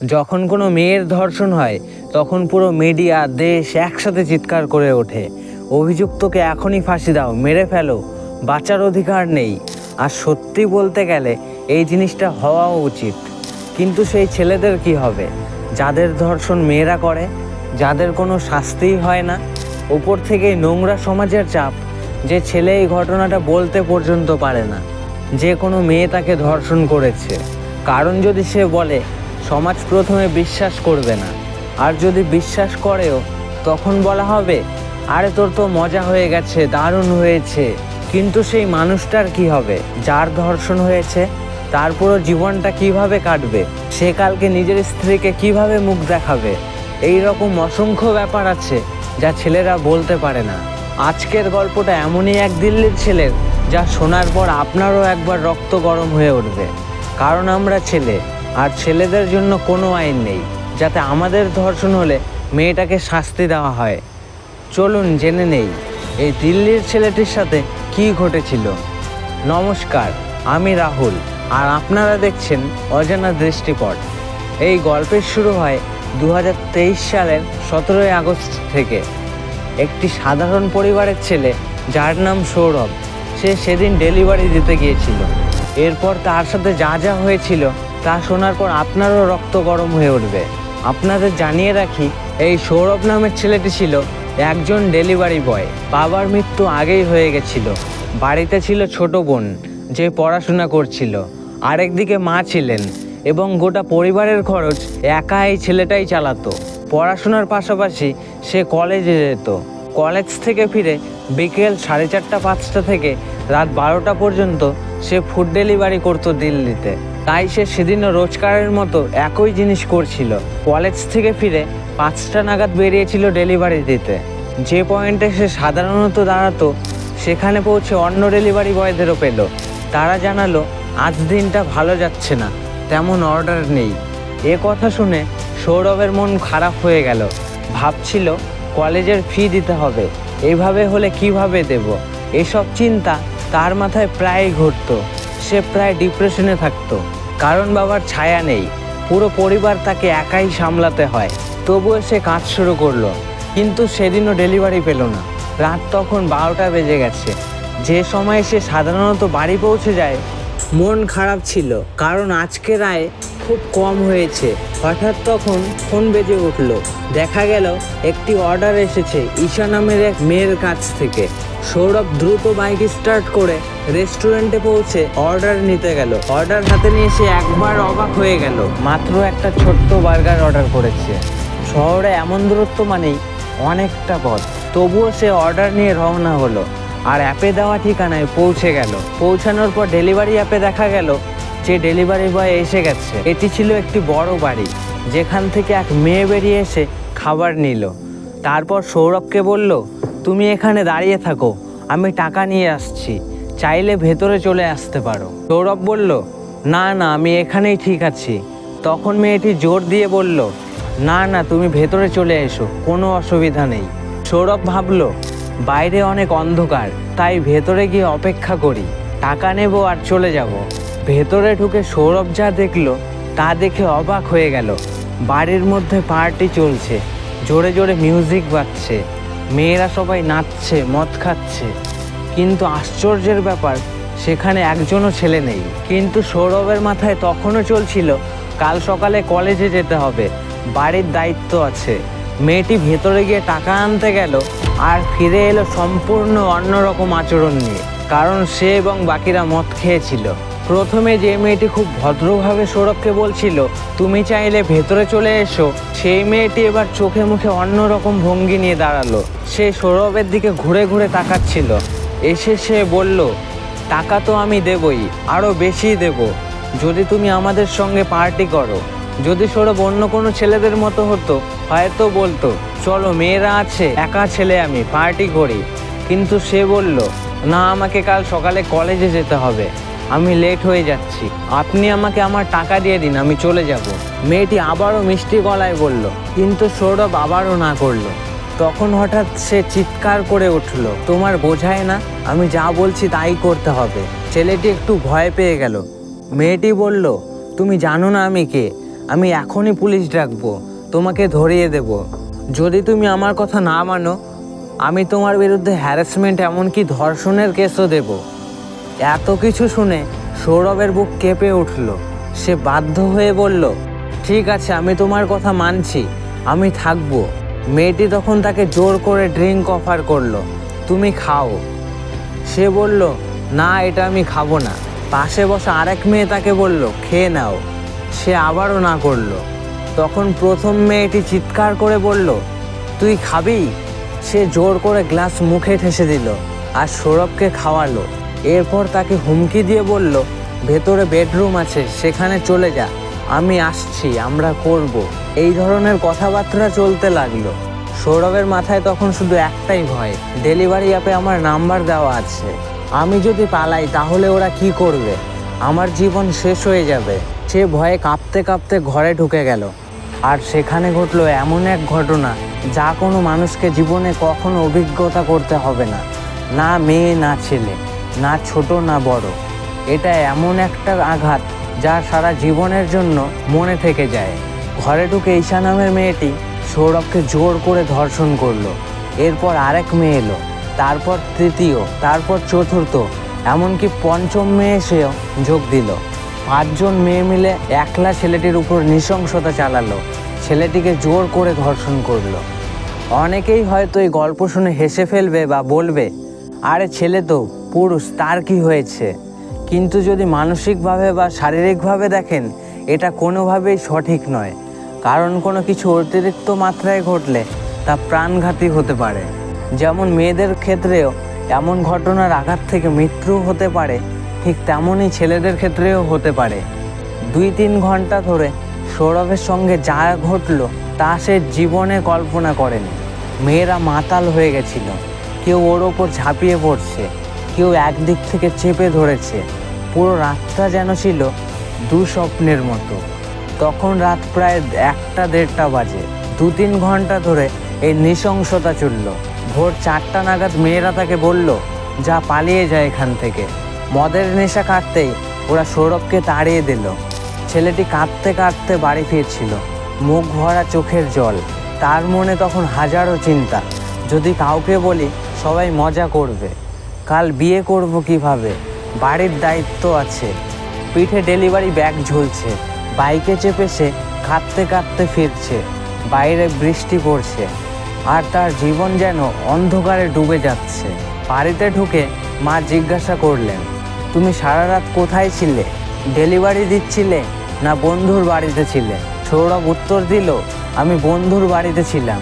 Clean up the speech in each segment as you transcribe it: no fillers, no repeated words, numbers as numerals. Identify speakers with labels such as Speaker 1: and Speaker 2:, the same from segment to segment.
Speaker 1: যখন কোনো মেয়ের ধর্ষণ হয় তখন পুরো মিডিয়া দেশ একসাথে চিৎকার করে ওঠে, অভিযুক্তকে এখনই ফাঁসি দাও, মেরে ফেলো, বাঁচার অধিকার নেই। আর সত্যি বলতে গেলে এই জিনিসটা হওয়াও উচিত। কিন্তু সেই ছেলেদের কি হবে যাদের ধর্ষণ মেয়েরা করে, যাদের কোনো শাস্তিই হয় না? উপর থেকে নোংরা সমাজের চাপ যে ছেলে এই ঘটনাটা বলতে পর্যন্ত পারে না যে কোনো মেয়ে তাকে ধর্ষণ করেছে। কারণ যদি সে বলে সমাজ প্রথমে বিশ্বাস করবে না, আর যদি বিশ্বাস করেও তখন বলা হবে আরে তোর তো মজা হয়ে গেছে, দারুণ হয়েছে। কিন্তু সেই মানুষটার কি হবে যার ধর্ষণ হয়েছে? তার পুরো জীবনটা কিভাবে কাটবে? সে কালকে নিজের স্ত্রীকে কিভাবে মুখ দেখাবে? এই রকম অসংখ্য ব্যাপার আছে যা ছেলেরা বলতে পারে না। আজকের গল্পটা এমনই এক দিল্লির ছেলের যা শোনার পর আপনারও একবার রক্ত গরম হয়ে উঠবে। কারণ আমরা ছেলে, আর ছেলেদের জন্য কোনো আইন নেই যাতে আমাদের ধর্ষণ হলে মেয়েটাকে শাস্তি দেওয়া হয়। চলুন জেনে নেই এই দিল্লির ছেলেটির সাথে কী ঘটেছিল। নমস্কার, আমি রাহুল, আর আপনারা দেখছেন অজানা দৃষ্টিপট। এই গল্পের শুরু হয় 2023 সালের 17 আগস্ট থেকে। একটি সাধারণ পরিবারের ছেলে যার নাম সৌরভ, সে সেদিন ডেলিভারি দিতে গিয়েছিল। এরপর তার সাথে যা যা হয়েছিল তা শোনার পর আপনারও রক্ত গরম হয়ে উঠবে। আপনাদের জানিয়ে রাখি, এই সৌরভ নামের ছেলেটি ছিল একজন ডেলিভারি বয়। বাবার মৃত্যু আগেই হয়ে গেছিল। বাড়িতে ছিল ছোট বোন যে পড়াশোনা করছিল, আরেকদিকে মা ছিলেন, এবং গোটা পরিবারের খরচ একা এই ছেলেটাই চালাতো। পড়াশোনার পাশাপাশি সে কলেজে যেত। কলেজ থেকে ফিরে বিকেল 4:30-5টা থেকে রাত 12টা পর্যন্ত সে ফুড ডেলিভারি করতো দিল্লিতে। তাই সে সেদিনও রোজকারের মতো একই জিনিস করছিল। কলেজ থেকে ফিরে 5টা নাগাদ বেরিয়েছিল ডেলিভারি দিতে। যে পয়েন্টে সে সাধারণত দাঁড়াতো সেখানে পৌঁছে অন্য ডেলিভারি বয়দেরও পেল। তারা জানালো আজ দিনটা ভালো যাচ্ছে না, তেমন অর্ডার নেই। এ কথা শুনে সৌরভের মন খারাপ হয়ে গেল। ভাবছিল কলেজের ফি দিতে হবে, এইভাবে হলে কিভাবে দেব? এসব চিন্তা তার মাথায় প্রায়ই ঘুরতো। সে প্রায় ডিপ্রেশনে থাকতো, কারণ বাবার ছায়া নেই। পুরো পরিবার তাকে একাই সামলাতে হয়। তবুও সে কাজ শুরু করলো, কিন্তু সেদিনও ডেলিভারি পেল না। রাত তখন 12টা বেজে গেছে। যে সময় সে সাধারণত বাড়ি পৌঁছে যায়, মন খারাপ ছিল, কারণ আজকের আয় খুব কম হয়েছে। হঠাৎ তখন ফোন বেজে উঠল। দেখা গেল একটি অর্ডার এসেছে ঈশা নামের এক মেয়ের কাছ থেকে। সৌরভ দ্রুত বাইক স্টার্ট করে রেস্টুরেন্টে পৌঁছে অর্ডার নিতে গেল। অর্ডার হাতে নিয়ে সে একবার অবাক হয়ে গেল। মাত্র একটা ছোট্ট বার্গার অর্ডার করেছে। শহরে এমন দূরত্ব মানেই অনেকটা পথ। তবুও সে অর্ডার নিয়ে রওনা হলো, আর অ্যাপে দেওয়া ঠিকানায় পৌঁছে গেল। পৌঁছানোর পর ডেলিভারি অ্যাপে দেখা গেল যে ডেলিভারি বয় এসে গেছে। এটি ছিল একটি বড় বাড়ি, যেখান থেকে এক মেয়ে বেরিয়ে এসে খাবার নিল। তারপর সৌরভকে বলল, তুমি এখানে দাঁড়িয়ে থাকো, আমি টাকা নিয়ে আসছি, চাইলে ভেতরে চলে আসতে পারো। সৌরভ বলল, না না, আমি এখানেই ঠিক আছি। তখন মেয়েটি জোর দিয়ে বলল, না না, তুমি ভেতরে চলে এসো, কোনো অসুবিধা নেই। সৌরভ ভাবল বাইরে অনেক অন্ধকার, তাই ভেতরে গিয়ে অপেক্ষা করি, টাকা নেব আর চলে যাব। ভেতরে ঢুকে সৌরভ যা দেখলো তা দেখে অবাক হয়ে গেল। বাড়ির মধ্যে পার্টি চলছে, জোরে জোরে মিউজিক বাজছে, মেয়েরা সবাই নাচছে, মদ খাচ্ছে। কিন্তু আশ্চর্যের ব্যাপার, সেখানে একজনও ছেলে নেই। কিন্তু সৌরভের মাথায় তখনও চলছিল কাল সকালে কলেজে যেতে হবে, বাড়ির দায়িত্ব আছে। মেয়েটি ভেতরে গিয়ে টাকা আনতে গেল আর ফিরে এলো সম্পূর্ণ অন্যরকম আচরণ নিয়ে, কারণ সে এবং বাকিরা মদ খেয়েছিল। প্রথমে যে মেয়েটি খুব ভদ্রভাবে সৌরভকে বলছিল তুমি চাইলে ভেতরে চলে এসো, সেই মেয়েটি এবার চোখে মুখে অন্যরকম ভঙ্গি নিয়ে দাঁড়ালো। সে সৌরভের দিকে ঘুরে ঘুরে তাকাচ্ছিল। এসে সে বলল, টাকা তো আমি দেবই, আরও বেশি দেব যদি তুমি আমাদের সঙ্গে পার্টি করো। যদি সৌরভ অন্য কোনো ছেলেদের মতো হতো হয়তো বলতো চলো মেয়েরা আছে, একা ছেলে আমি, পার্টি করি। কিন্তু সে বলল, না, আমাকে কাল সকালে কলেজে যেতে হবে, আমি লেট হয়ে যাচ্ছি, আপনি আমাকে আমার টাকা দিয়ে দিন, আমি চলে যাব। মেয়েটি আবারও মিষ্টি গলায় বলল, কিন্তু সৌরভ আবারও না করলো। তখন হঠাৎ সে চিৎকার করে উঠল, তোমার বোঝায় না, আমি যা বলছি তাই করতে হবে। ছেলেটি একটু ভয় পেয়ে গেল। মেয়েটি বলল, তুমি জানো না আমি কে? আমি এখনই পুলিশ ডাকবো, তোমাকে ধরিয়ে দেব। যদি তুমি আমার কথা না মানো, আমি তোমার বিরুদ্ধে হ্যারাসমেন্ট এমনকি ধর্ষণের কেসও দেব। এত কিছু শুনে সৌরভের বুক কেঁপে উঠল। সে বাধ্য হয়ে বলল, ঠিক আছে, আমি তোমার কথা মানছি, আমি থাকবো। মেয়েটি তখন তাকে জোর করে ড্রিঙ্ক অফার করলো, তুমি খাও। সে বলল, না, এটা আমি খাবো না। পাশে বসা আরেক মেয়ে তাকে বলল, খেয়ে নাও। সে আবারও না করলো। তখন প্রথম মেয়েটি চিৎকার করে বলল, তুই খাবি? সে জোর করে গ্লাস মুখে ঠেসে দিল আর সৌরভকে খাওয়ালো। এরপর তাকে হুমকি দিয়ে বলল, ভেতরে বেডরুম আছে, সেখানে চলে যা, আমি আসছি, আমরা করব। এই ধরনের কথাবার্তা চলতে লাগলো। সৌরভের মাথায় তখন শুধু একটাই ভয়, ডেলিভারি অ্যাপে আমার নাম্বার দেওয়া আছে, আমি যদি পালাই তাহলে ওরা কি করবে, আমার জীবন শেষ হয়ে যাবে। সে ভয়ে কাঁপতে কাঁপতে ঘরে ঢুকে গেল। আর সেখানে ঘটলো এমন এক ঘটনা যা কোনো মানুষকে জীবনে কখনো অভিজ্ঞতা করতে হবে না। না মেয়ে, না ছেলে, না ছোট না বড়। এটা এমন একটা আঘাত যা সারা জীবনের জন্য মনে থেকে যায়। ঘরে ঢুকে ঈশা নামের মেয়েটি সৌরভকে জোর করে ধর্ষণ করলো। এরপর আরেক মেয়ে এলো, তারপর তৃতীয়, তারপর চতুর্থ, এমনকি পঞ্চম মেয়ে সেও যোগ দিল। 5 জন মেয়ে মিলে একলা ছেলেটির উপর নৃশংসতা চালালো, ছেলেটিকে জোর করে ধর্ষণ করলো। অনেকেই হয়তো এই গল্প শুনে হেসে ফেলবে বা বলবে, আরে ছেলে তো পুরুষ, তার কি হয়েছে? কিন্তু যদি মানসিকভাবে বা শারীরিকভাবে দেখেন, এটা কোনোভাবেই সঠিক নয়। কারণ কোনো কিছু অতিরিক্ত মাত্রায় ঘটলে তা প্রাণঘাতী হতে পারে। যেমন মেয়েদের ক্ষেত্রেও এমন ঘটনার আঘাত থেকে মৃত্যু হতে পারে, ঠিক তেমনই ছেলেদের ক্ষেত্রেও হতে পারে। 2-3 ঘন্টা ধরে সৌরভের সঙ্গে যা ঘটলো তা সে জীবনে কল্পনা করেনি। মেয়েরা মাতাল হয়ে গেছিল, কেউ ওর ওপর ঝাঁপিয়ে পড়ছে, কেউ একদিক থেকে চেপে ধরেছে। পুরো রাতটা যেন ছিল দুঃস্বপ্নের মতো। তখন রাত প্রায় 1টা-1:30টা বাজে। 2-3 ঘন্টা ধরে এই নৃশংসতা চলল। ভোর 4টা নাগাদ মেয়েরা তাকে বলল, যা পালিয়ে যায় এখান থেকে। মদের নেশা কাটতেই ওরা সৌরভকে তাড়িয়ে দিল। ছেলেটি কাঁদতে কাঁদতে বাড়ি ফিরছিল, মুখ ভরা চোখের জল। তার মনে তখন হাজারো চিন্তা, যদি কাউকে বলি সবাই মজা করবে, কাল বিয়ে করব কিভাবে, বাড়ির দায়িত্ব আছে, পিঠে ডেলিভারি ব্যাগ ঝুলছে। বাইকে চেপে সে কাঁদতে কাঁদতে ফিরছে, বাইরে বৃষ্টি পড়ছে, আর তার জীবন যেন অন্ধকারে ডুবে যাচ্ছে। বাড়িতে ঢুকে মা জিজ্ঞাসা করলেন, তুমি সারা রাত কোথায় ছিলে? ডেলিভারি দিচ্ছিলে না বন্ধুর বাড়িতে ছিলে? সৌরভ উত্তর দিল, আমি বন্ধুর বাড়িতে ছিলাম।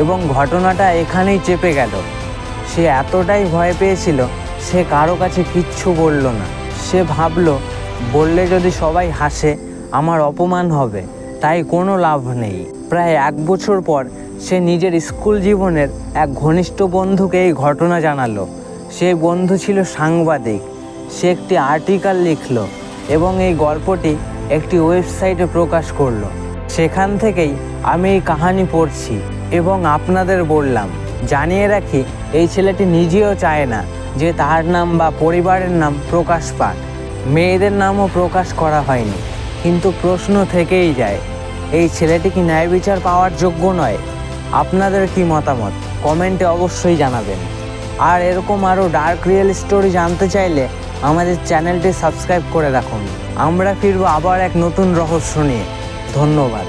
Speaker 1: এবং ঘটনাটা এখানেই চেপে গেল। সে এতটাই ভয় পেয়েছিল, সে কারো কাছে কিচ্ছু বলল না। সে ভাবল, বললে যদি সবাই হাসে, আমার অপমান হবে, তাই কোনো লাভ নেই। প্রায় 1 বছর পর সে নিজের স্কুল জীবনের এক ঘনিষ্ঠ বন্ধুকে এই ঘটনা জানালো। সেই বন্ধু ছিল সাংবাদিক। সে একটি আর্টিকেল লিখলো এবং এই গল্পটি একটি ওয়েবসাইটে প্রকাশ করলো। সেখান থেকেই আমি এই কাহিনী পড়ছি এবং আপনাদের বললাম। জানিয়ে রাখি, এই ছেলেটি নিজেও চায় না যে তার নাম বা পরিবারের নাম প্রকাশ পাক। মেয়েদের নামও প্রকাশ করা হয়নি, কিন্তু প্রশ্ন থেকেই যায়, এই ছেলেটি কি ন্যায় বিচার পাওয়ার যোগ্য নয়? আপনাদের কি মতামত কমেন্টে অবশ্যই জানাবেন। আর এরকম আরও ডার্ক রিয়েল স্টোরি জানতে চাইলে আমাদের চ্যানেলটি সাবস্ক্রাইব করে রাখুন। আমরা ফিরবো আবার এক নতুন রহস্য নিয়ে। ধন্যবাদ।